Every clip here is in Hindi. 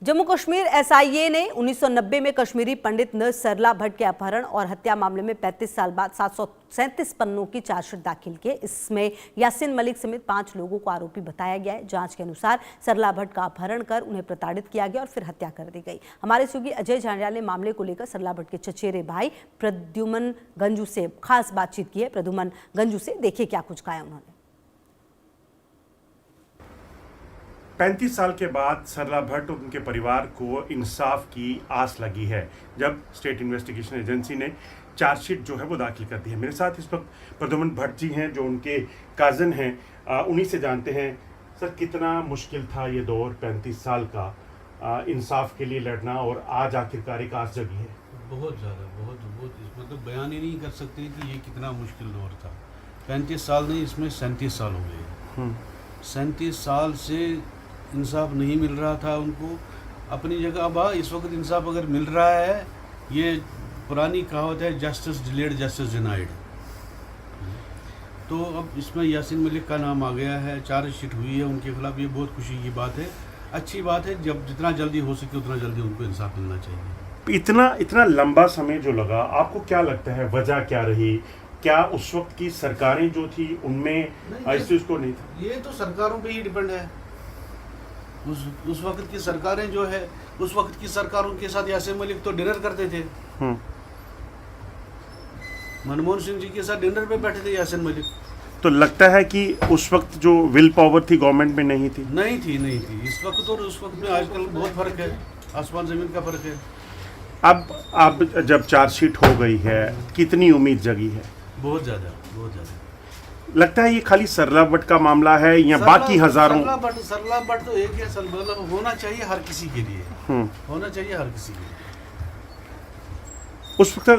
जम्मू कश्मीर एसआईए ने 1990 में कश्मीरी पंडित नर्स सरला भट्ट के अपहरण और हत्या मामले में 35 साल बाद 737 पन्नों की चार्जशीट दाखिल की। इसमें यासीन मलिक समेत 5 लोगों को आरोपी बताया गया है। जांच के अनुसार सरला भट्ट का अपहरण कर उन्हें प्रताड़ित किया गया और फिर हत्या कर दी गई। हमारे सहयोगी अजय झांडियाल ने मामले को लेकर सरला भट्ट के चचेरे भाई प्रद्युमन गंजू से खास बातचीत की है। प्रद्युमन गंजू से देखिए क्या कुछ कहा उन्होंने। 35 साल के बाद सरला भट्ट और उनके परिवार को इंसाफ की आस लगी है जब स्टेट इन्वेस्टिगेशन एजेंसी ने चार्जशीट जो है वो दाखिल कर दी है। मेरे साथ इस वक्त प्रद्युमन भट्ट जी हैं जो उनके काजन हैं, उन्हीं से जानते हैं सर कितना मुश्किल था ये दौर 35 साल का इंसाफ के लिए लड़ना और आज आखिरकार एक आस जगी है। बहुत ज़्यादा बहुत मतलब बयान ही नहीं कर सकते कि ये कितना मुश्किल दौर था। 35 साल नहीं, इसमें 37 साल हो गए। 37 साल से इंसाफ नहीं मिल रहा था उनको अपनी जगह। अब इस वक्त इंसाफ अगर मिल रहा है, ये पुरानी कहावत है जस्टिस डिलेड जस्टिस डिनाइड। तो अब इसमें यासीन मलिक का नाम आ गया है, चार्जशीट हुई है उनके खिलाफ। ये बहुत खुशी की बात है, अच्छी बात है। जब जितना जल्दी हो सके उतना जल्दी उनको इंसाफ मिलना चाहिए। इतना लंबा समय जो लगा, आपको क्या लगता है वजह क्या रही? क्या उस वक्त की सरकारें जो थी उनमें इस चीज को नहीं था? ये तो सरकारों पे ही डिपेंड है। उस वक्त की सरकारें जो है, उस वक्त की सरकारों के साथ यासीन मलिक तो डिनर करते थे। मनमोहन सिंह जी के साथ डिनर पे बैठे थे यासीन मलिक। तो लगता है कि उस वक्त जो विल पावर थी गवर्नमेंट में नहीं थी। नहीं थी इस वक्त और उस वक्त में आजकल बहुत फर्क है, आसमान जमीन का फर्क है। अब जब चार्जशीट हो गई है, कितनी उम्मीद जगी है? बहुत ज़्यादा। लगता है ये खाली सरला भट्ट का मामला है या बाकी हजारों? सरला भट्ट तो एक है, मतलब होना चाहिए हर किसी के लिए, होना चाहिए हर किसी के लिए। उस वक्त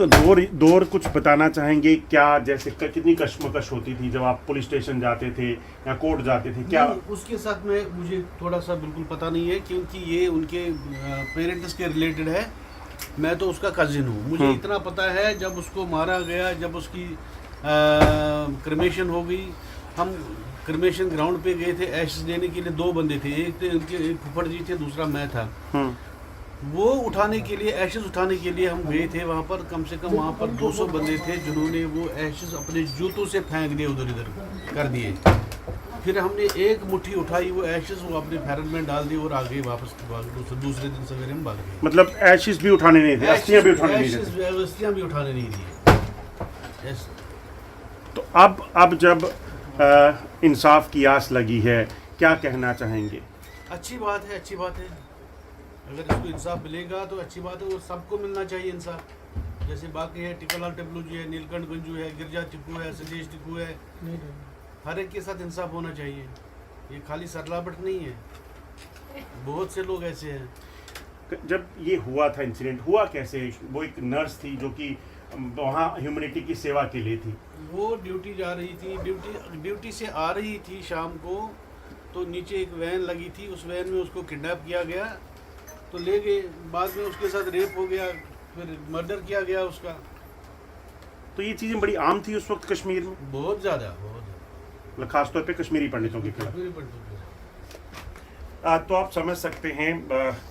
दौर कुछ बताना चाहेंगे क्या? जैसे कितनी कश्मकश होती थी जब आप पुलिस स्टेशन जाते थे या कोर्ट जाते थे? क्या उसके साथ में मुझे थोड़ा सा बिल्कुल पता नहीं है, क्योंकि ये उनके पेरेंट्स के रिलेटेड है। मैं तो उसका कजिन हूँ। मुझे इतना पता है जब उसको मारा गया, जब उसकी क्रिमेशन हो गई, हम क्रिमेशन ग्राउंड पे गए थे एशेस देने के लिए। 2 बंदे थे, एक थे उनके फुफड़ जी थे, दूसरा मैं था। वो उठाने के लिए, एशेस उठाने के लिए हम गए थे वहाँ पर। कम से कम वहाँ पर 200 बंदे थे जिन्होंने वो एशेस अपने जूतों से फेंक दिए, उधर इधर कर दिए। फिर हमने एक मुट्ठी उठाई, वो एशेस वो अपने फैरन में डाल दी और आगे वापस दूसरे दिन सवेरे हम भाग गए। मतलब एशेस भी उठाने नहीं थे, अस्थियां भी उठाने नहीं थे। अस्थियां भी उठाने नहीं दी। तो अब जब इंसाफ की आस लगी है, क्या कहना चाहेंगे? अच्छी बात है, अच्छी बात है। अगर इसको इंसाफ मिलेगा तो अच्छी बात है, और सबको मिलना चाहिए इंसाफ। जैसे बाकी है, टिक्कालाल टप्लू जी है, नीलकंठ गंजू है, गिरजा टिप्पू है, सजेश टिप्पू है, हर एक के साथ इंसाफ होना चाहिए। ये खाली सरला भट्ट नहीं है, बहुत से लोग ऐसे हैं। जब ये हुआ था इंसिडेंट, हुआ कैसे? वो एक नर्स थी जो कि वहाँ ह्यूमैनिटी की सेवा के लिए थी। वो ड्यूटी जा रही थी, ड्यूटी से आ रही थी शाम को, तो नीचे एक वैन लगी थी, उस वैन में उसको किडनैप किया गया, तो ले गए। बाद में उसके साथ रेप हो गया, फिर मर्डर किया गया उसका। तो ये चीज़ें बड़ी आम थी उस वक्त कश्मीर में, बहुत ज़्यादा, खासतौर पे कश्मीरी पंडितों के खिलाफ। तो आप समझ सकते हैं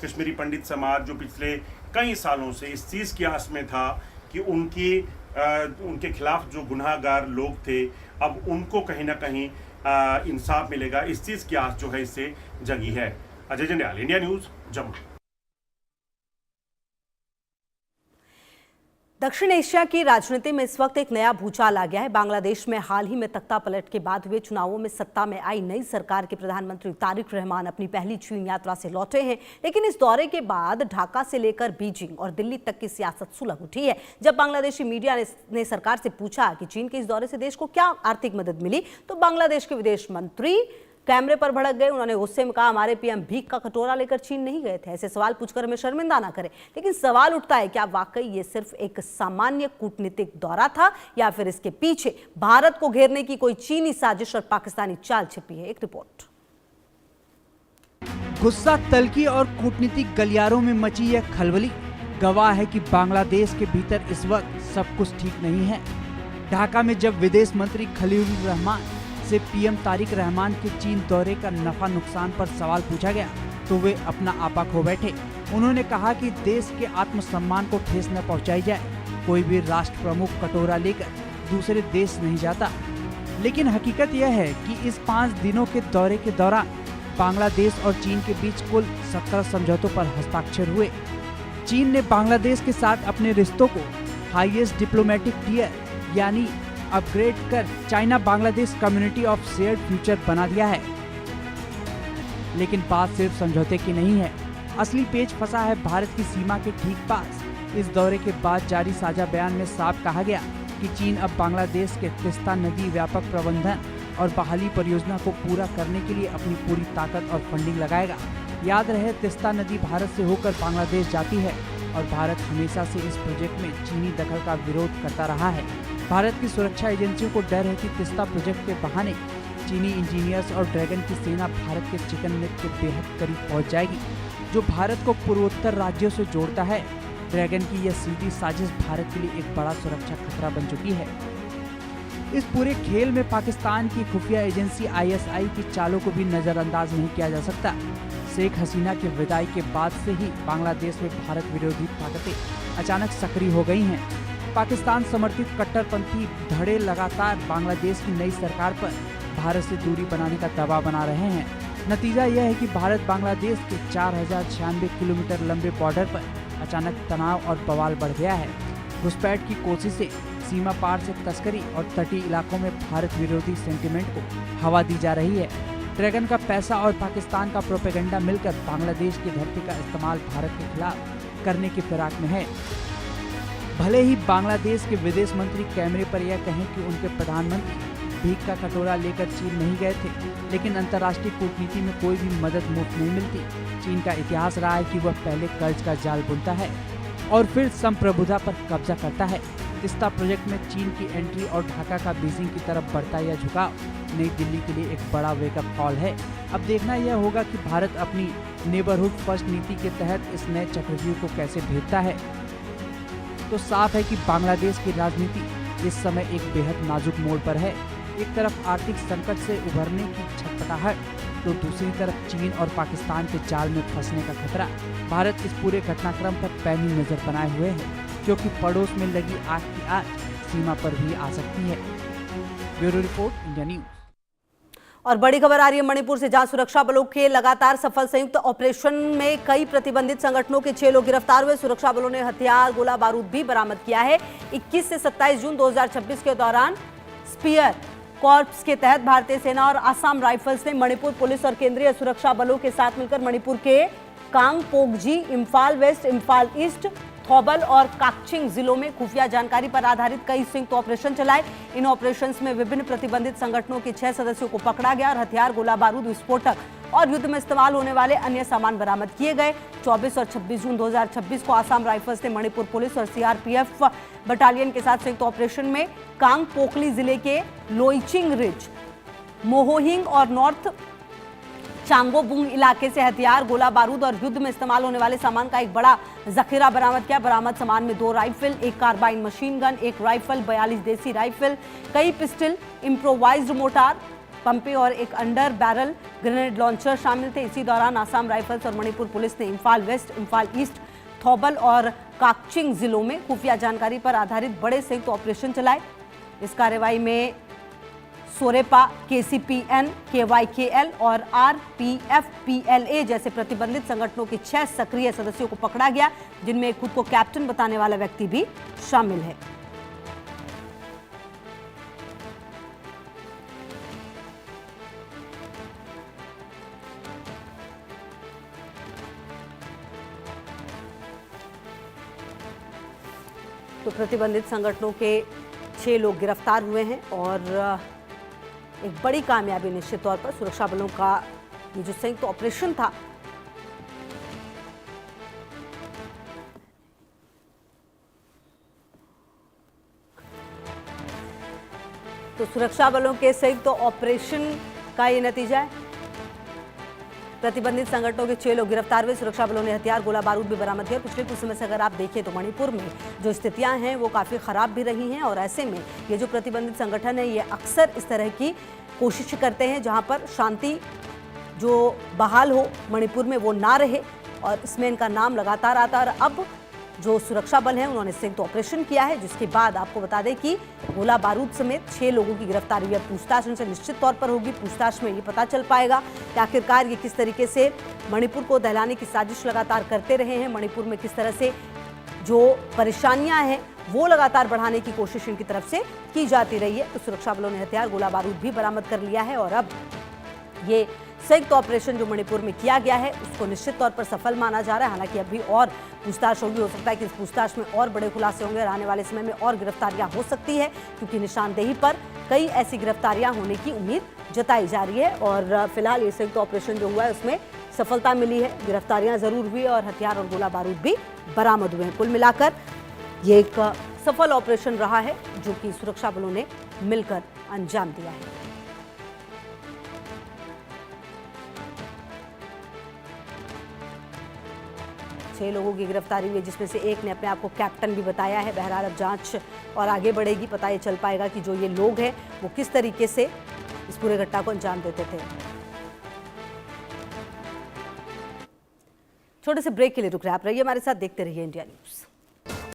कश्मीरी पंडित समाज जो पिछले कई सालों से इस चीज़ की आस में था कि उनके खिलाफ जो गुनाहगार लोग थे, अब उनको कहीं ना कहीं इंसाफ मिलेगा, इस चीज़ की आस जो है इससे जगी है। Ajay Jhandiyal, India News, Jammu. दक्षिण एशिया की राजनीति में इस वक्त एक नया भूचाल आ गया है। बांग्लादेश में हाल ही में तख्ता पलट के बाद हुए चुनावों में सत्ता में आई नई सरकार के प्रधानमंत्री तारिक रहमान अपनी पहली चीन यात्रा से लौटे हैं, लेकिन इस दौरे के बाद ढाका से लेकर बीजिंग और दिल्ली तक की सियासत सुलग उठी है। जब बांग्लादेशी मीडिया ने सरकार से पूछा कि चीन के इस दौरे से देश को क्या आर्थिक मदद मिली, तो बांग्लादेश के विदेश मंत्री कैमरे पर भड़क गए। उन्होंने गुस्से में कहा, हमारे पीएम भीख का कटोरा लेकर चीन नहीं गए थे। ऐसे सवाल पूछकर हमें शर्मिंदा ना करें। लेकिन सवाल उठता है, क्या वाकई ये सिर्फ एक सामान्य कूटनीतिक दौरा था या फिर इसके पीछे भारत को घेरने की कोई चीनी साजिश और पाकिस्तानी चाल छिपी है? एक रिपोर्ट। गुस्सा तल्खी और कूटनीतिक गलियारों में मची यह खलबली गवाह है कि बांग्लादेश के भीतर इस वक्त सब कुछ ठीक नहीं है। ढाका में जब विदेश मंत्री खलीलुर रहमान से पीएम तारिक रहमान के चीन दौरे का नफा नुकसान पर सवाल पूछा गया, तो वे अपना आपा खो बैठे। उन्होंने कहा कि देश के आत्मसम्मान को ठेस न पहुंचाई जाए। कोई भी राष्ट्र प्रमुख कटोरा लेकर दूसरे देश नहीं जाता। लेकिन हकीकत यह है कि इस 5 दिनों के दौरे के दौरान बांग्लादेश और चीन के बीच कुल 17 समझौतों पर हस्ताक्षर हुए। चीन ने बांग्लादेश के साथ अपने रिश्तों को हाईएस्ट डिप्लोमेटिक टियर यानी अपग्रेड कर China Bangladesh community of shared future बना दिया है। लेकिन बात सिर्फ समझौते की नहीं है, असली पेच फंसा है भारत की सीमा के ठीक पास। इस दौरे के बाद जारी साझा बयान में साफ कहा गया कि चीन अब बांग्लादेश के तिस्ता नदी व्यापक प्रबंधन और बहाली परियोजना को पूरा करने के लिए अपनी पूरी ताकत और फंडिंग लगाएगा। याद रहे, तिस्ता नदी भारत से होकर बांग्लादेश जाती है और भारत हमेशा से इस प्रोजेक्ट में चीनी दखल का विरोध करता रहा है। भारत की सुरक्षा एजेंसियों को डर है कि तिस्ता प्रोजेक्ट के बहाने चीनी इंजीनियर्स और ड्रैगन की सेना भारत के चिकन नेक के बेहद करीब पहुंच जाएगी, जो भारत को पूर्वोत्तर राज्यों से जोड़ता है। ड्रैगन की यह सीधी साजिश भारत के लिए एक बड़ा सुरक्षा खतरा बन चुकी है। इस पूरे खेल में पाकिस्तान की खुफिया एजेंसी ISI की चालों को भी नजरअंदाज नहीं किया जा सकता। शेख हसीना की विदाई के बाद से ही बांग्लादेश में भारत विरोधी ताकतें अचानक सक्रिय हो गई हैं। पाकिस्तान समर्थित कट्टरपंथी धड़े लगातार बांग्लादेश की नई सरकार पर भारत से दूरी बनाने का दबाव बना रहे हैं। नतीजा यह है कि भारत बांग्लादेश के 4096 किलोमीटर लंबे बॉर्डर पर अचानक तनाव और बवाल बढ़ गया है। घुसपैठ की कोशिशें, सीमा पार से तस्करी और तटीय इलाकों में भारत विरोधी सेंटिमेंट को हवा दी जा रही है। ड्रैगन का पैसा और पाकिस्तान का प्रोपेगेंडा मिलकर बांग्लादेश की धरती का इस्तेमाल भारत के खिलाफ करने की फिराक में है। भले ही बांग्लादेश के विदेश मंत्री कैमरे पर यह कहें कि उनके प्रधानमंत्री भीख का कटोरा लेकर चीन नहीं गए थे, लेकिन अंतर्राष्ट्रीय कूटनीति में कोई भी मदद मुफ्त नहीं मिलती। चीन का इतिहास रहा है कि वह पहले कर्ज का जाल बुनता है और फिर संप्रभुता पर कब्जा करता है। तिस्ता प्रोजेक्ट में चीन की एंट्री और ढाका का बीजिंग की तरफ बढ़ता यह झुकाव नई दिल्ली के लिए एक बड़ा वेकअप कॉल है। अब देखना यह होगा कि भारत अपनी नेबरहुड फर्स्ट नीति के तहत इस नए चक्रव्यूह को कैसे भेदता है। तो साफ है कि बांग्लादेश की राजनीति इस समय एक बेहद नाजुक मोड़ पर है। एक तरफ आर्थिक संकट से उभरने की छटपटाहट, तो दूसरी तरफ चीन और पाकिस्तान के जाल में फंसने का खतरा। भारत इस पूरे घटनाक्रम पर पैनी नजर बनाए हुए है, क्योंकि पड़ोस में लगी आग की आग सीमा पर भी आ सकती है। Bureau report, India news. और बड़ी खबर आ रही है मणिपुर से, जहां सुरक्षा बलों के लगातार सफल संयुक्त ऑपरेशन में कई प्रतिबंधित संगठनों के 6 लोग गिरफ्तार हुए। सुरक्षा बलों ने हथियार, गोला बारूद भी बरामद किया है। 21 से 27 जून 2026 के दौरान स्पीयर कॉर्प्स के तहत भारतीय सेना और आसाम राइफल्स ने मणिपुर पुलिस और केंद्रीय सुरक्षा बलों के साथ मिलकर मणिपुर के कांगपोकजी, इम्फाल वेस्ट, इम्फाल ईस्ट, थौबल और काकचिंग जिलों में खुफिया जानकारी पर आधारित कई संयुक्त ऑपरेशन चलाए। इन ऑपरेशंस में विभिन्न प्रतिबंधित संगठनों के 6 सदस्यों को पकड़ा गया और हथियार, गोला बारूद, विस्फोटक और युद्ध में इस्तेमाल होने वाले अन्य सामान बरामद किए गए। 24 और 26 जून 2026 को आसाम राइफल्स ने मणिपुर पुलिस और CRPF बटालियन के साथ संयुक्त ऑपरेशन में कांगपोकली जिले के लोइचिंग रिज, मोहोहिंग और नॉर्थ चांगोबुंग इलाके से हथियार, गोला बारूद और युद्ध में इस्तेमाल होने वाले सामान का एक बड़ा जखीरा बरामद किया। बरामद सामान में 2 rifle, 1 carbine machine gun, 1 rifle, 42 देसी राइफल, कई पिस्टल, इम्प्रोवाइज्ड मोटार, पंपे और 1 अंडर बैरल ग्रेनेड लॉन्चर शामिल थे। इसी दौरान आसाम राइफल्स और मणिपुर पुलिस ने इम्फाल वेस्ट, इम्फाल ईस्ट, थौबल और काकचिंग जिलों में खुफिया जानकारी पर आधारित बड़े संयुक्त ऑपरेशन चलाए। इस कार्रवाई में सोरेपा, KCPN, KYKL और RPF-PLA जैसे प्रतिबंधित संगठनों के 6 सक्रिय सदस्यों को पकड़ा गया, जिनमें खुद को कैप्टन बताने वाला व्यक्ति भी शामिल है। तो प्रतिबंधित संगठनों के 6 लोग गिरफ्तार हुए हैं और एक बड़ी कामयाबी निश्चित तौर पर सुरक्षा बलों का ये जो संयुक्त ऑपरेशन था तो सुरक्षा बलों के संयुक्त ऑपरेशन का ये नतीजा है। प्रतिबंधित संगठनों के 6 लोग गिरफ्तार हुए। सुरक्षा बलों ने हथियार, गोला बारूद भी बरामद किया। पिछले कुछ समय से अगर आप देखें तो मणिपुर में जो स्थितियां हैं वो काफ़ी ख़राब भी रही हैं और ऐसे में ये जो प्रतिबंधित संगठन है ये अक्सर इस तरह की कोशिश करते हैं जहां पर शांति जो बहाल हो मणिपुर में वो ना रहे, और इसमें इनका नाम लगातार आता है। और अब जो सुरक्षा बल हैं उन्होंने संयुक्त ऑपरेशन किया है, जिसके बाद आपको बता दें कि गोला बारूद समेत 6 लोगों की गिरफ्तारी हुई है। पूछताछ उनसे निश्चित तौर पर होगी। पूछताछ में ये पता चल पाएगा कि आखिरकार ये किस तरीके से मणिपुर को दहलाने की साजिश लगातार करते रहे हैं, मणिपुर में किस तरह से जो परेशानियां हैं वो लगातार बढ़ाने की कोशिश इनकी तरफ से की जाती रही है। तो सुरक्षा बलों ने हथियार गोला बारूद भी बरामद कर लिया है, और अब ये संयुक्त ऑपरेशन जो मणिपुर में किया गया है उसको निश्चित तौर पर सफल माना जा रहा है। हालांकि अभी और पूछताछ होगी, हो सकता है कि इस पूछताछ में और बड़े खुलासे होंगे और आने वाले समय में और गिरफ्तारियां हो सकती है, क्योंकि निशानदेही पर कई ऐसी गिरफ्तारियां होने की उम्मीद जताई जा रही है। और फिलहाल ये संयुक्त ऑपरेशन जो हुआ है उसमें सफलता मिली है, गिरफ्तारियां जरूर हुई और हथियार और गोला बारूद भी बरामद हुए हैं। कुल मिलाकर ये एक सफल ऑपरेशन रहा है जो कि सुरक्षा बलों ने मिलकर अंजाम दिया है। छह लोगों की गिरफ्तारी हुई है, जिसमें से एक ने अपने आप को कैप्टन भी बताया है। बहरहाल अब जांच और आगे बढ़ेगी, पता ये चल पाएगा कि जो ये लोग हैं वो किस तरीके से इस पूरे घटना को अंजाम देते थे। छोटे से ब्रेक के लिए रुक रहे हैं, आप रहिए हमारे साथ, देखते रहिए इंडिया न्यूज़।